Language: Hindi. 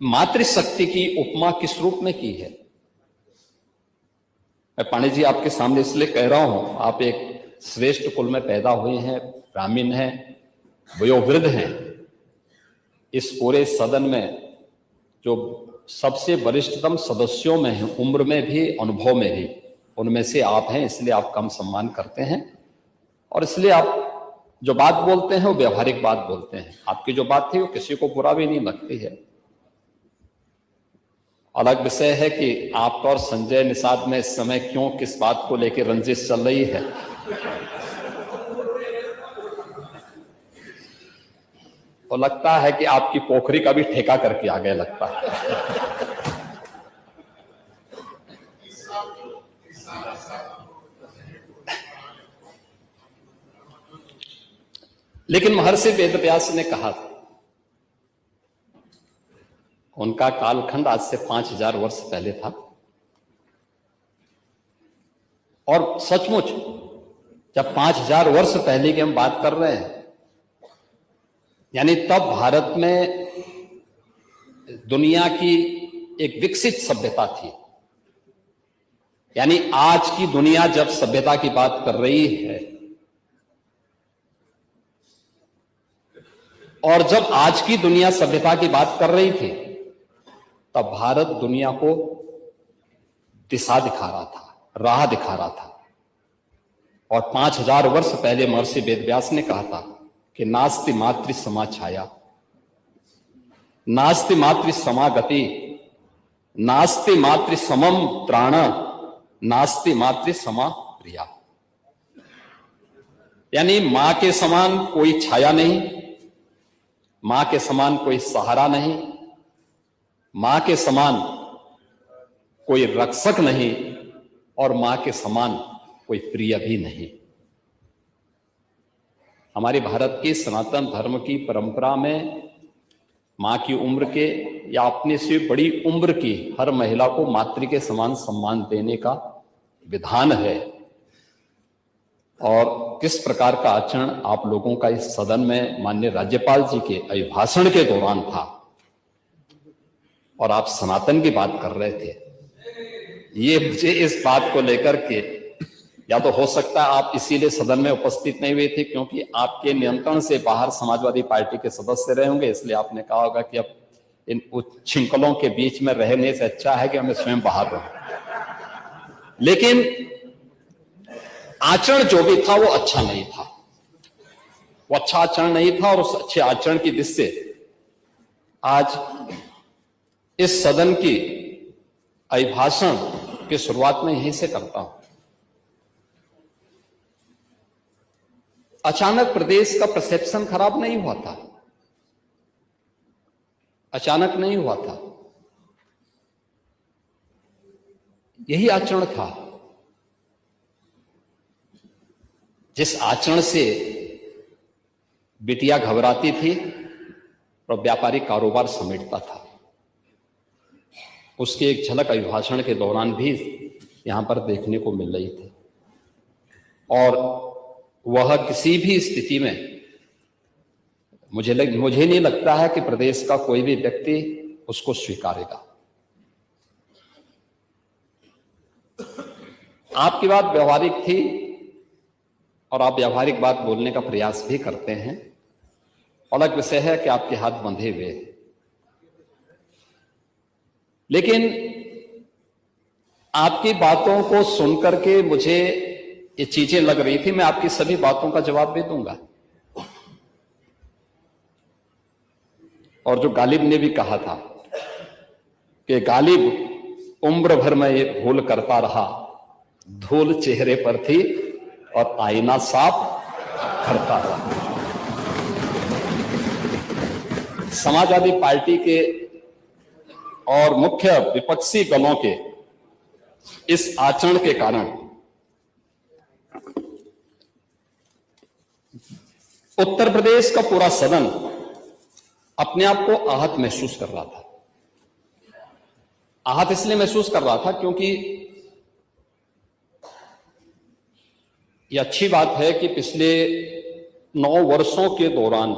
मातृशक्ति की उपमा किस रूप में की है? मैं पांडे जी आपके सामने इसलिए कह रहा हूं, आप एक श्रेष्ठ कुल में पैदा हुए हैं, ब्राह्मण हैं, वयोवृद्ध हैं। इस पूरे सदन में जो सबसे वरिष्ठतम सदस्यों में हैं, उम्र में भी अनुभव में भी, उनमें से आप हैं, इसलिए आप कम सम्मान करते हैं और इसलिए आप जो बात बोलते हैं वो व्यवहारिक बात बोलते हैं। आपकी जो बात थी वो किसी को बुरा भी नहीं लगती है। अलग विषय है कि आपका और संजय निषाद में इस समय क्यों किस बात को लेकर रंजिश चल रही है। तो लगता है कि आपकी पोखरी का भी ठेका करके आ गए लगता है। लेकिन महर्षि वेदव्यास ने कहा था, उनका कालखंड आज से 5000 वर्ष पहले था और सचमुच जब 5000 वर्ष पहले की हम बात कर रहे हैं, यानी तब भारत में दुनिया की एक विकसित सभ्यता थी। यानी आज की दुनिया जब सभ्यता की बात कर रही है और जब आज की दुनिया सभ्यता की बात कर रही थी, तब भारत दुनिया को दिशा दिखा रहा था, राह दिखा रहा था। और 5000 वर्ष पहले महर्षि वेदव्यास ने कहा था कि नास्ति मातृ समा छाया, नास्ति मातृ समा गति, नास्ति मातृ समम त्राण, नास्ति मातृ समा प्रिया। यानी मां के समान कोई छाया नहीं, मां के समान कोई सहारा नहीं, मां के समान कोई रक्षक नहीं और मां के समान कोई प्रिय भी नहीं। हमारे भारत के सनातन धर्म की परंपरा में मां की उम्र के या अपने से बड़ी उम्र की हर महिला को मातृ के समान सम्मान देने का विधान है। और किस प्रकार का आचरण आप लोगों का इस सदन में माननीय राज्यपाल जी के अभिभाषण के दौरान था और आप सनातन की बात कर रहे थे, ये मुझे इस बात को लेकर के, या तो हो सकता है आप इसीलिए सदन में उपस्थित नहीं हुए थे क्योंकि आपके नियंत्रण से बाहर समाजवादी पार्टी के सदस्य रहे होंगे, इसलिए आपने कहा होगा कि अब इन उच्छृंखलों के बीच में रहने से अच्छा है कि हमें स्वयं बाहर रहें। लेकिन आचरण जो भी था वो अच्छा नहीं था, वो अच्छा आचरण नहीं था और उस अच्छे आचरण की दृष्टि से आज इस सदन की अभिभाषण की शुरुआत में यहीं से करता हूं। अचानक प्रदेश का परसेप्शन खराब नहीं हुआ था, अचानक नहीं हुआ था, यही आचरण था जिस आचरण से बिटिया घबराती थी और व्यापारिक कारोबार समेटता था। उसकी एक झलक अभिभाषण के दौरान भी यहां पर देखने को मिल रही थी और वह किसी भी स्थिति में मुझे नहीं लगता है कि प्रदेश का कोई भी व्यक्ति उसको स्वीकारेगा। आपकी बात व्यवहारिक थी और आप व्यावहारिक बात बोलने का प्रयास भी करते हैं। अलग विषय है कि आपके हाथ बंधे हुए, लेकिन आपकी बातों को सुनकर के मुझे ये चीजें लग रही थी। मैं आपकी सभी बातों का जवाब भी दूंगा। और जो गालिब ने भी कहा था कि गालिब उम्र भर में ये भूल करता रहा, धूल चेहरे पर थी और आईना साफ करता रहा। समाजवादी पार्टी के और मुख्य विपक्षी दलों के इस आचरण के कारण उत्तर प्रदेश का पूरा सदन अपने आप को आहत महसूस कर रहा था। आहत इसलिए महसूस कर रहा था क्योंकि यह अच्छी बात है कि पिछले 9 वर्षों के दौरान